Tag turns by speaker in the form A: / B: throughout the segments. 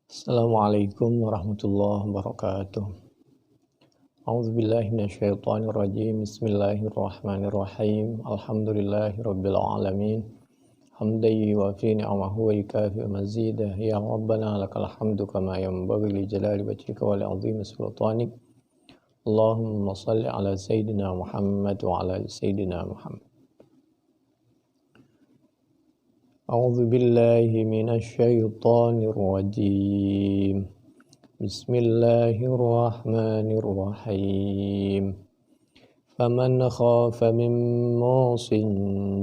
A: Assalamualaikum warahmatullahi wabarakatuh. A'udzu billahi minasyaitonir rajim. Bismillahirrahmanirrahim. Alhamdulillahirabbil alamin. Hamdan yuwafi ni'amahu wa yukafi mazidah. Ya Rabbana lakal hamdu kama yanbaghi li jalali wajhika wa li 'azimi sultanik. Allahumma shalli ala sayyidina Muhammad wa ala ali sayyidina Muhammad. A'udzu billahi minasyaitonir rajim. Bismillahirrahmanirrahim. Faman khafa min musin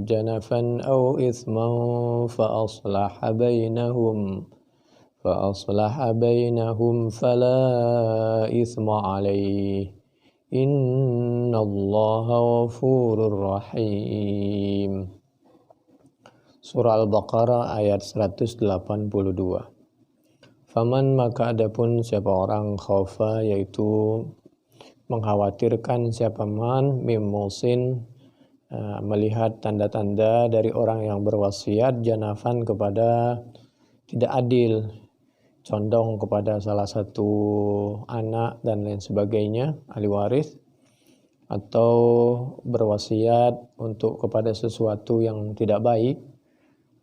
A: janafan aw ithman fa aslaha bainahum fala ithma alayhi innallaha ghafurur rahim. Surah Al-Baqarah ayat 182. Faman maka adapun siapa orang khaufa yaitu mengkhawatirkan siapa man mimusin melihat tanda-tanda dari orang yang berwasiat janafan kepada tidak adil, condong kepada salah satu anak dan lain sebagainya, ahli waris, atau berwasiat untuk kepada sesuatu yang tidak baik,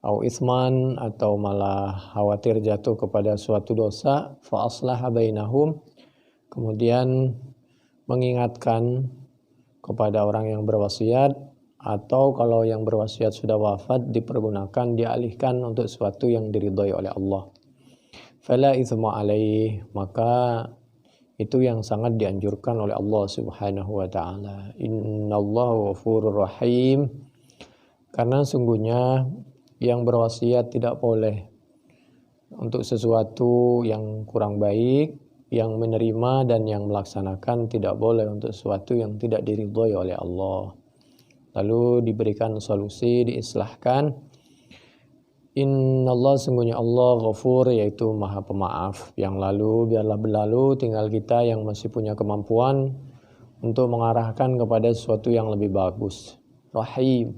A: au isman atau malah khawatir jatuh kepada suatu dosa, fa aslaha bainahum, kemudian mengingatkan kepada orang yang berwasiat, atau kalau yang berwasiat sudah wafat dipergunakan, dialihkan untuk sesuatu yang diridhai oleh Allah. Fala itsma alaih, maka itu yang sangat dianjurkan oleh Allah Subhanahu wa taala. Innallaha ghafurur rahim, karena sungguhnya yang berwasiat tidak boleh untuk sesuatu yang kurang baik, yang menerima dan yang melaksanakan tidak boleh untuk sesuatu yang tidak diridhai oleh Allah. Lalu diberikan solusi, diislahkan. Innallah, sungguhnya Allah Ghafur, yaitu Maha Pemaaf. Yang lalu biarlah berlalu, tinggal kita yang masih punya kemampuan untuk mengarahkan kepada sesuatu yang lebih bagus. Rahim,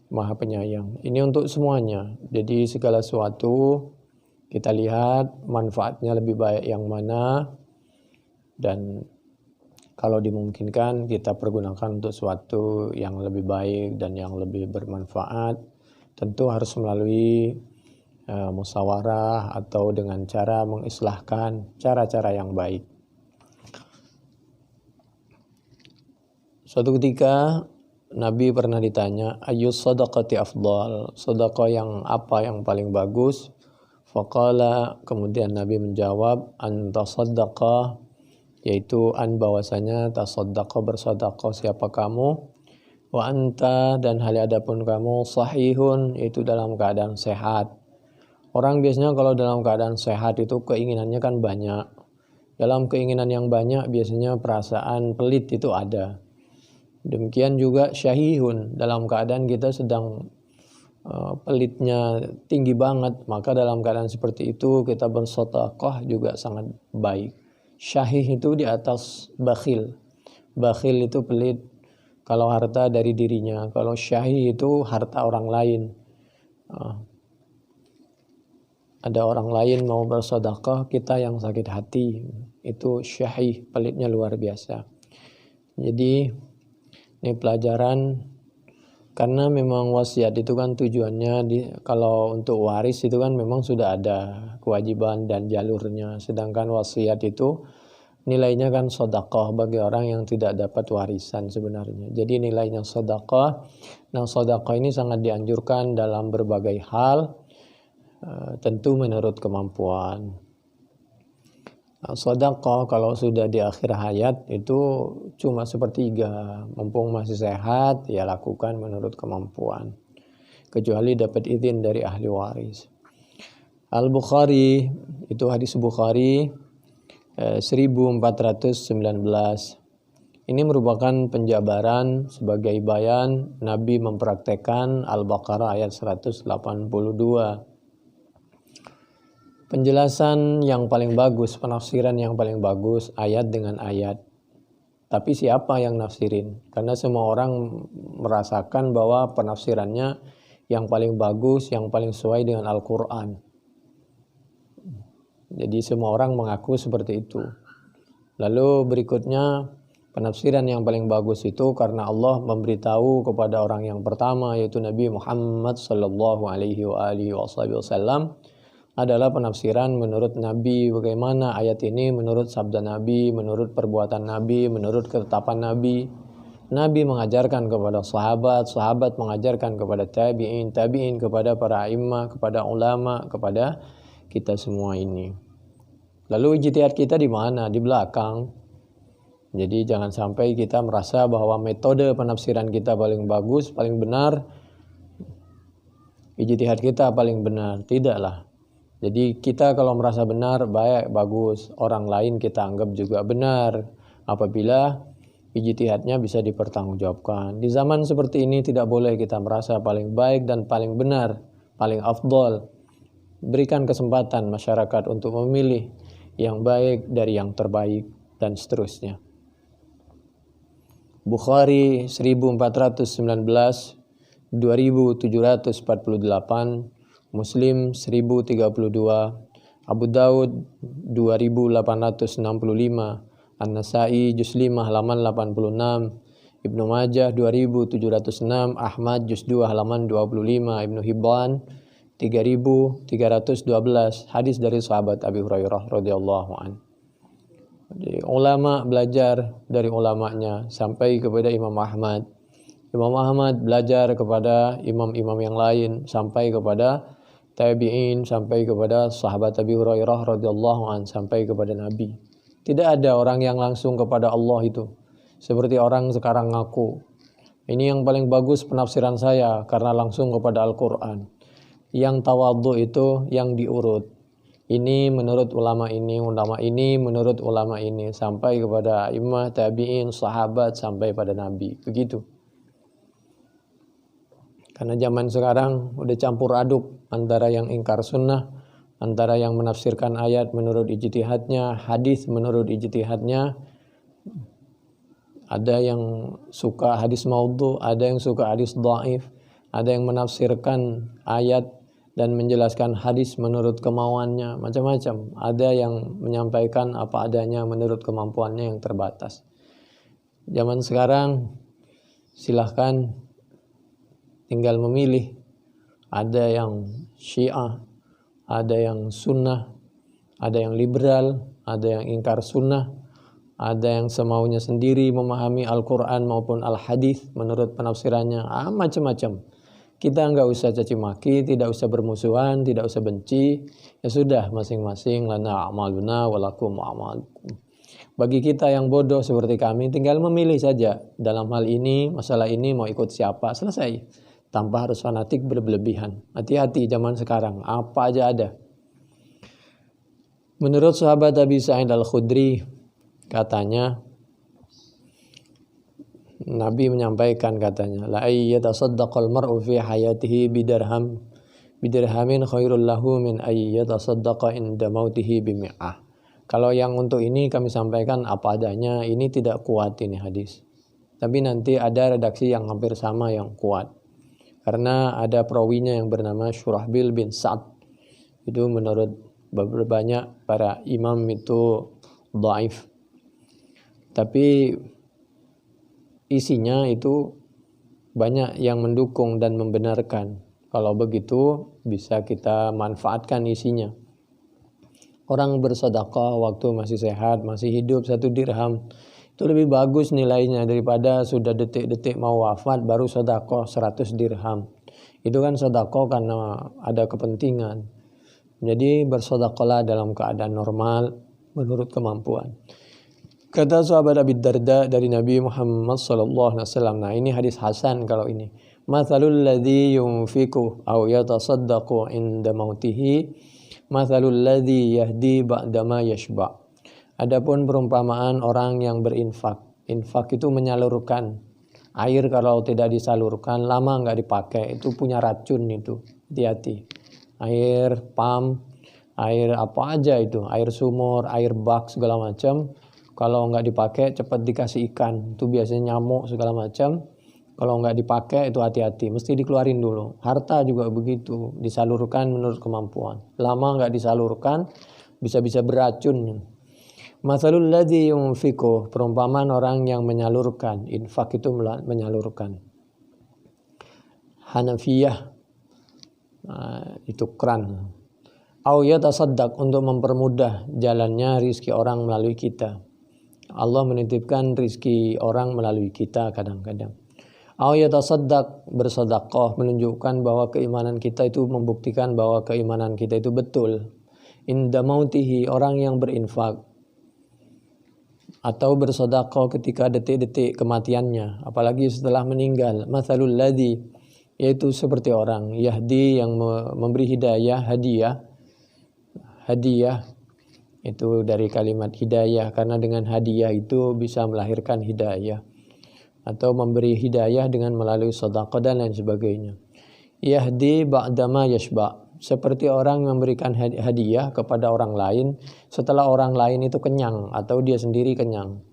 A: Maha Penyayang. Ini untuk semuanya. Jadi segala sesuatu kita lihat manfaatnya lebih baik yang mana, dan kalau dimungkinkan kita pergunakan untuk sesuatu yang lebih baik dan yang lebih bermanfaat. Tentu harus melalui musyawarah atau dengan cara mengislahkan, cara-cara yang baik. Suatu ketika Nabi pernah ditanya, ayyus sadaqati afdal, sedekah yang apa yang paling bagus? Faqala, kemudian Nabi menjawab, an tasaddaqa, yaitu an bahwasanya tasaddaqa bersedekah siapa kamu, wa anta dan hal adapun kamu sahihun, yaitu dalam keadaan sehat. Orang biasanya kalau dalam keadaan sehat itu keinginannya kan banyak. Dalam keinginan yang banyak biasanya perasaan pelit itu ada. Demikian juga syahihun, dalam keadaan kita sedang pelitnya tinggi banget, maka dalam keadaan seperti itu kita bersedekah juga sangat baik. Syahih itu di atas bakhil. Bakhil itu pelit kalau harta dari dirinya. Kalau syahih itu harta orang lain. Ada orang lain mau bersedekah, kita yang sakit hati. Itu syahih, pelitnya luar biasa. Jadi ini pelajaran, karena memang wasiat itu kan tujuannya kalau untuk waris itu kan memang sudah ada kewajiban dan jalurnya. Sedangkan wasiat itu nilainya kan sedekah bagi orang yang tidak dapat warisan sebenarnya. Jadi nilainya sedekah. Nah, sedekah ini sangat dianjurkan dalam berbagai hal, tentu menurut kemampuan. Sedekah kalau sudah di akhir hayat itu cuma sepertiga, mumpung masih sehat ya lakukan menurut kemampuan, kecuali dapat izin dari ahli waris. Al-Bukhari, itu hadis Bukhari 1419. Ini merupakan penjabaran sebagai bayan Nabi mempraktekkan Al-Baqarah ayat 182. Penjelasan yang paling bagus, penafsiran yang paling bagus ayat dengan ayat. Tapi siapa yang nafsirin? Karena semua orang merasakan bahwa penafsirannya yang paling bagus, yang paling sesuai dengan Al-Quran. Jadi semua orang mengaku seperti itu. Lalu berikutnya penafsiran yang paling bagus itu karena Allah memberitahu kepada orang yang pertama yaitu Nabi Muhammad sallallahu alaihi wasallam adalah penafsiran menurut Nabi. Bagaimana ayat ini menurut sabda Nabi, menurut perbuatan Nabi, menurut ketetapan Nabi. Nabi mengajarkan kepada sahabat, sahabat mengajarkan kepada tabi'in, tabi'in kepada para imam, kepada ulama, kepada kita semua ini. Lalu ijtihad kita di mana? Di belakang. Jadi jangan sampai kita merasa bahwa metode penafsiran kita paling bagus, paling benar, ijtihad kita paling benar. Tidaklah. Jadi kita kalau merasa benar, baik, bagus. Orang lain kita anggap juga benar apabila ijtihadnya bisa dipertanggungjawabkan. Di zaman seperti ini tidak boleh kita merasa paling baik dan paling benar, paling afdol. Berikan kesempatan masyarakat untuk memilih yang baik dari yang terbaik dan seterusnya. Bukhari 1419, 2748, Muslim 1032, Abu Daud 2865, An-Nasai juz 5 halaman 86, Ibnu Majah 2706, Ahmad juz 2 halaman 25, Ibnu Hibban 3312, hadis dari sahabat Abi Hurairah radhiyallahu anhu. Jadi, ulama belajar dari ulamanya sampai kepada Imam Ahmad. Imam Ahmad belajar kepada imam-imam yang lain sampai kepada tabi'in, sampai kepada sahabat Abi Hurairah radhiyallahu anhu, sampai kepada Nabi. Tidak ada orang yang langsung kepada Allah itu. Seperti orang sekarang ngaku. Ini yang paling bagus penafsiran saya karena langsung kepada Al-Quran. Yang tawadhu itu yang diurut. Ini menurut ulama ini menurut ulama ini. Sampai kepada imam, tabi'in, sahabat, sampai pada Nabi. Begitu. Karena zaman sekarang udah campur aduk antara yang ingkar sunnah, antara yang menafsirkan ayat menurut ijtihadnya, hadis menurut ijtihadnya. Ada yang suka hadis maudhu, ada yang suka hadis dhaif, ada yang menafsirkan ayat dan menjelaskan hadis menurut kemauannya, macam-macam. Ada yang menyampaikan apa adanya menurut kemampuannya yang terbatas. Zaman sekarang silahkan tinggal memilih. Ada yang Syiah, ada yang sunnah, ada yang liberal, ada yang ingkar sunnah, ada yang semaunya sendiri memahami Al-Quran maupun Al-Hadis menurut penafsirannya, macam-macam. Kita nggak usah caci maki, tidak usah bermusuhan, tidak usah benci. Ya sudah, masing-masing lana a'maluna walakum a'malukum. Bagi kita yang bodoh seperti kami, tinggal memilih saja. Dalam hal ini, masalah ini mau ikut siapa, selesai. Tanpa harus fanatik berlebihan. Hati-hati zaman sekarang, apa aja ada. Menurut sahabat Abi Sa'id Al-Khudri, katanya, Nabi menyampaikan katanya, la ayyatasaddaqal mar'u fi hayatihi bidirhamin khairul lahu min ayyatasaddaqa inda mautihi bimi'ah. Kalau yang untuk ini kami sampaikan apa adanya, ini tidak kuat ini hadis. Tapi nanti ada redaksi yang hampir sama yang kuat. Karena ada perawinya yang bernama Syurahbil bin Sa'ad. Itu menurut banyak para imam itu dhaif. Tapi isinya itu banyak yang mendukung dan membenarkan. Kalau begitu bisa kita manfaatkan isinya. Orang bersedekah waktu masih sehat, masih hidup 1 dirham. Itu lebih bagus nilainya daripada sudah detik-detik mau wafat baru sedekah 100 dirham. Itu kan sedekah karena ada kepentingan. Jadi bersedekahlah dalam keadaan normal menurut kemampuan. Kata sahabat Abi Darda dari Nabi Muhammad sallallahu alaihi wasallam. Nah, ini hadis hasan kalau ini. Mathalul ladzi yunfiqu aw yatasaddaqu inda mautihi mathalul ladzi yahdi ba'dama yashba'. Adapun perumpamaan orang yang berinfak. Infak itu menyalurkan. Air kalau tidak disalurkan lama nggak dipakai, itu punya racun itu. Hati-hati. Air pam, air apa aja itu, air sumur, air bak segala macam. Kalau nggak dipakai cepat dikasih ikan, itu biasanya nyamuk segala macam. Kalau nggak dipakai itu hati-hati, mesti dikeluarin dulu. Harta juga begitu, disalurkan menurut kemampuan. Lama nggak disalurkan, bisa beracun. Matsalul ladzi yunfiqu, perumpamaan orang yang menyalurkan. Infak itu menyalurkan. Hanafiyah, itu keran. Au yatasaddaq, untuk mempermudah jalannya rizki orang melalui kita. Allah menitipkan rizki orang melalui kita kadang-kadang. Au yatasaddaq, bersedekah, menunjukkan bahwa keimanan kita itu, membuktikan bahwa keimanan kita itu betul. Inda mautihi, orang yang berinfak atau bersedekah ketika detik-detik kematiannya, apalagi setelah meninggal. Matsalul ladzi, yaitu seperti orang yahdi, yang memberi hidayah. Hadiah itu dari kalimat hidayah, karena dengan hadiah itu bisa melahirkan hidayah, atau memberi hidayah dengan melalui sedekah dan lain sebagainya. Yahdi ba'dama yashba, seperti orang memberikan hadiah kepada orang lain setelah orang lain itu kenyang atau dia sendiri kenyang.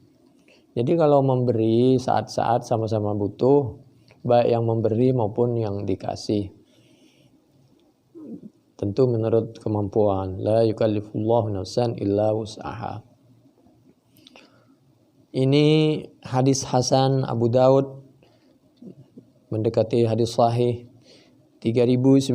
A: Jadi kalau memberi saat-saat sama-sama butuh, baik yang memberi maupun yang dikasih, tentu menurut kemampuan. La yukallifullahu nafsan illa wus'aha. Ini hadis Hasan Abu Daud, mendekati hadis sahih 3968,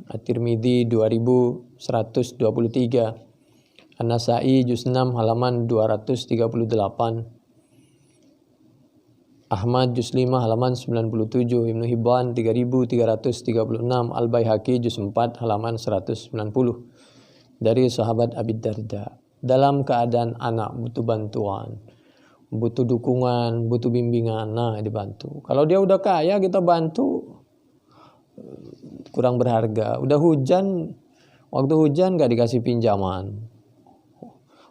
A: At-Tirmidzi 2123, An-Nasa'i juz 6 halaman 238, Ahmad juz 5 halaman 97, Ibnu Hibban 3336, Al-Baihaqi juz 4 halaman 190, dari sahabat Abi Darda. Dalam keadaan anak butuh bantuan, butuh dukungan, butuh bimbingan, nah dibantu. Kalau dia udah kaya kita bantu, kurang berharga. Udah hujan, waktu hujan gak dikasih pinjaman,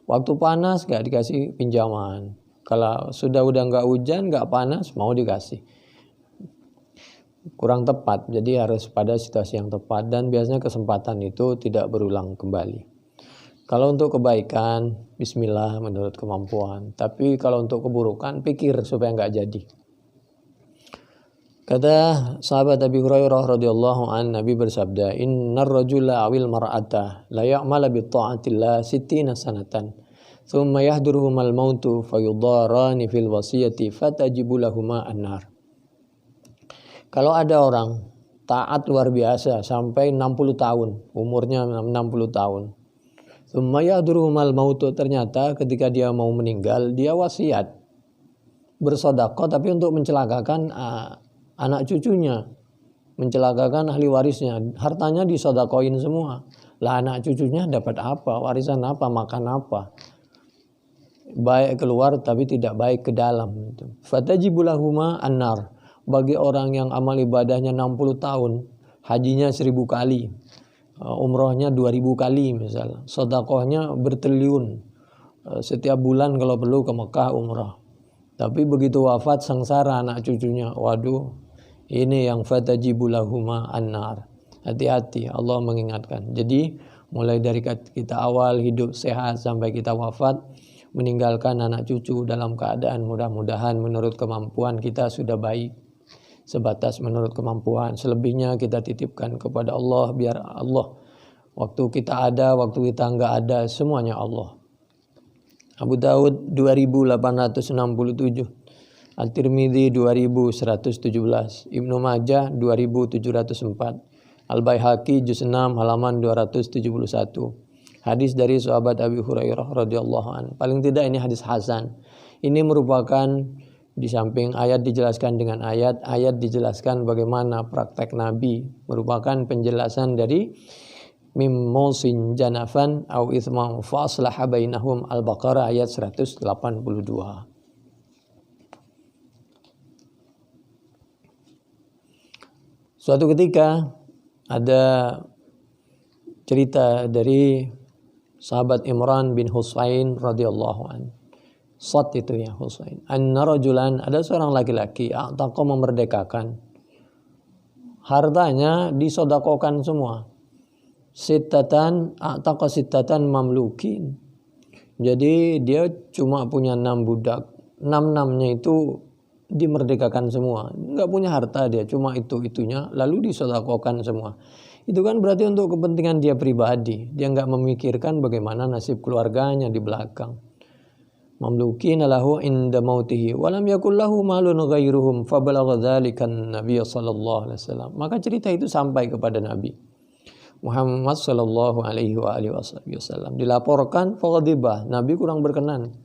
A: waktu panas gak dikasih pinjaman. Kalau udah gak hujan, gak panas, mau dikasih, kurang tepat. Jadi harus pada situasi yang tepat, dan biasanya kesempatan itu tidak berulang kembali. Kalau untuk kebaikan, bismillah menurut kemampuan. Tapi kalau untuk keburukan, pikir supaya gak jadi. Kata sahabat Abi Hurairah radhiyallahu an, Nabi bersabda, "Innar rajula awil mar'ata la ya'mala bi ta'atillah 60 sanatan, thumma yahduruhumal mautu fayudarani fil wasiyati fatajibu lahuma an-nar." Kalau ada orang taat luar biasa sampai 60 tahun, umurnya 60 tahun. Thumma yahduruhumal mautu, ternyata ketika dia mau meninggal, dia wasiat bersedekah tapi untuk mencelakakan anak cucunya, mencelakakan ahli warisnya, hartanya disedekahin semua. Lah anak cucunya dapat apa? Warisan apa? Makan apa? Baik keluar tapi tidak baik ke dalam. Fatajibulahuma annar, bagi orang yang amal ibadahnya 60 tahun, hajinya 1000 kali, umrohnya 2000 kali misalnya, sedekahnya bertriliun, setiap bulan kalau perlu ke Mekah umrah. Tapi begitu wafat sengsara anak cucunya, waduh, ini yang fatajibulahuma annar. Hati-hati, Allah mengingatkan. Jadi mulai dari kita awal hidup sehat sampai kita wafat, meninggalkan anak cucu dalam keadaan mudah-mudahan menurut kemampuan kita sudah baik, sebatas menurut kemampuan. Selebihnya kita titipkan kepada Allah, biar Allah, waktu kita ada, waktu kita enggak ada, semuanya Allah. Abu Daud 2867, At-Tirmidzi 2117, Ibnu Majah 2704, Al-Baihaqi juz 6 halaman 271. Hadis dari sahabat Abi Hurairah radhiyallahu anhu. Paling tidak ini hadis hasan. Ini merupakan, di samping ayat dijelaskan dengan ayat dijelaskan bagaimana praktek Nabi, merupakan penjelasan dari mimmusin janafan au ithma fa aslaha bainahum, Al-Baqarah ayat 182. Suatu ketika ada cerita dari sahabat Imran bin Husain radhiyallahu an. Sot itu ya Husain. Anna rajulan, ada seorang laki-laki, ataqa, memerdekakan. Hartanya disedekahkan semua. Ataqa sittatan mamlukin. Jadi dia cuma punya 6 budak. 6-6-nya itu dimerdekakan semua. Enggak punya harta dia, cuma itu-itunya, lalu disedekahkan semua. Itu kan berarti untuk kepentingan dia pribadi. Dia nggak memikirkan bagaimana nasib keluarganya di belakang. Mamlukina lahu inda mautihi walam yakul lahu malun ghairuhum fabalagha dzalika an-nabiy sallallahu alaihi wasallam. Maka cerita itu sampai kepada Nabi Muhammad sallallahu alaihi wa alihi wasallam. Dilaporkan faghadiba, Nabi kurang berkenan.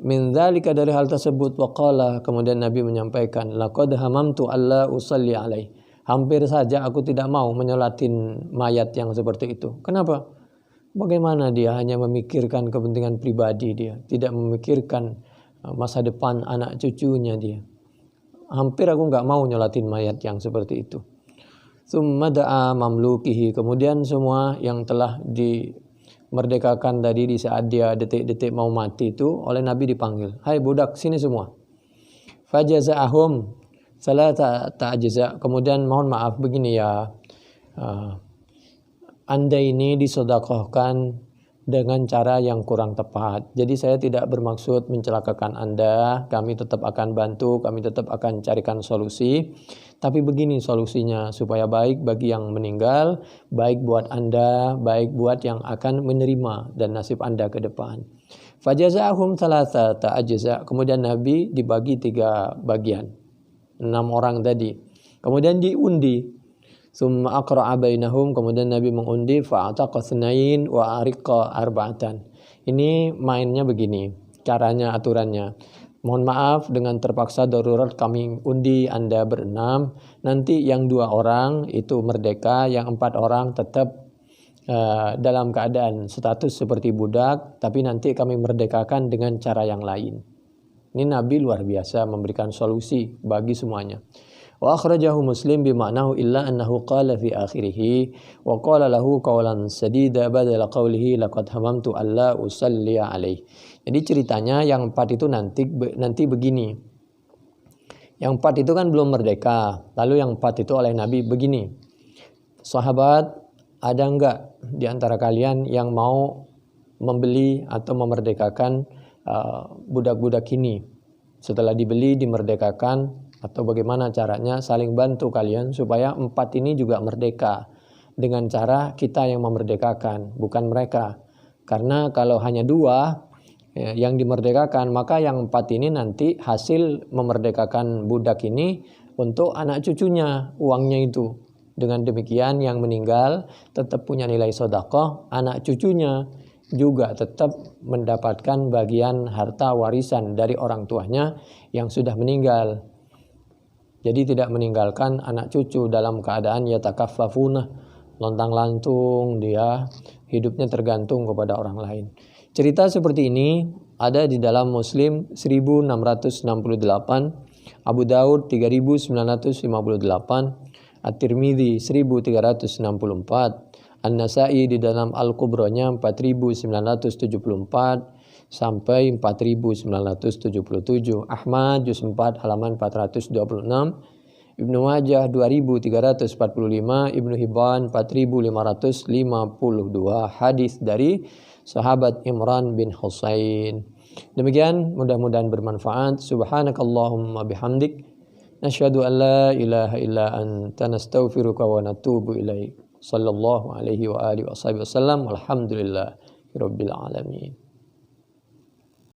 A: Min dzalika, dari hal tersebut, waqala, kemudian Nabi menyampaikan, laqad hamamtu alla usalli alaihi. Hampir saja aku tidak mau menyolatin mayat yang seperti itu. Kenapa? Bagaimana dia hanya memikirkan kepentingan pribadi dia, tidak memikirkan masa depan anak cucunya dia. Hampir aku nggak mau nyolatin mayat yang seperti itu. Tsumma da'a mamlukihi, kemudian semua yang telah dimerdekakan tadi di saat dia detik-detik mau mati itu oleh Nabi dipanggil. Hai budak, sini semua. Fajaza'ahum salata ta'jaza, kemudian mohon maaf begini ya, Anda ini disedekahkan dengan cara yang kurang tepat. Jadi saya tidak bermaksud mencelakakan Anda. Kami tetap akan bantu, kami tetap akan carikan solusi. Tapi begini solusinya supaya baik bagi yang meninggal, baik buat Anda, baik buat yang akan menerima dan nasib Anda ke depan. Fajaza'ahum thalathata ajza. Kemudian Nabi dibagi 3 bagian. 6 orang tadi. Kemudian diundi. Summa aqra'a bainahum, kemudian Nabi mengundi, fa'ataqa tsnain wa ariqa arba'atan. Ini mainnya begini, caranya, aturannya. Mohon maaf, dengan terpaksa darurat kami undi Anda berenam. Nanti yang 2 orang itu merdeka, yang 4 orang tetap dalam keadaan status seperti budak, tapi nanti kami merdekakan dengan cara yang lain. Ini Nabi luar biasa memberikan solusi bagi semuanya. Wa akhrajahu Muslim bima'nahu illa annahu qala fi akhirih wa qala lahu qawlan sadida badala qawlihi laqad hamamtu alla usalli alaihi. Jadi ceritanya yang 4 itu nanti begini. Yang 4 itu kan belum merdeka. Lalu yang 4 itu oleh Nabi begini. Sahabat, ada enggak di antara kalian yang mau membeli atau memerdekakan budak-budak ini? Setelah dibeli, dimerdekakan, atau bagaimana caranya saling bantu kalian supaya 4 ini juga merdeka dengan cara kita yang memerdekakan, bukan mereka. Karena kalau hanya 2 yang dimerdekakan, maka yang 4 ini nanti hasil memerdekakan budak ini untuk anak cucunya, uangnya itu. Dengan demikian yang meninggal tetap punya nilai sedekah, anak cucunya juga tetap mendapatkan bagian harta warisan dari orang tuanya yang sudah meninggal. Jadi tidak meninggalkan anak cucu dalam keadaan yatakaffafuna, lontang-lantung, dia hidupnya tergantung kepada orang lain. Cerita seperti ini ada di dalam Muslim 1668, Abu Daud 3958, At-Tirmidzi 1364, An-Nasa'i di dalam Al-Kubronya 4974 sampai 4977, Ahmad juz 4 halaman 426, Ibnu Majah 2345, Ibnu Hibban 4552, hadis dari sahabat Imran bin Husain. Demikian, mudah-mudahan bermanfaat. Subhanakallahumma bihamdik, nasyhadu an la ilaha illa anta, nastaghfiruka wa natubu ilaik. Sallallahu alaihi wa alihi wasallam. Alhamdulillahirabbil alamin.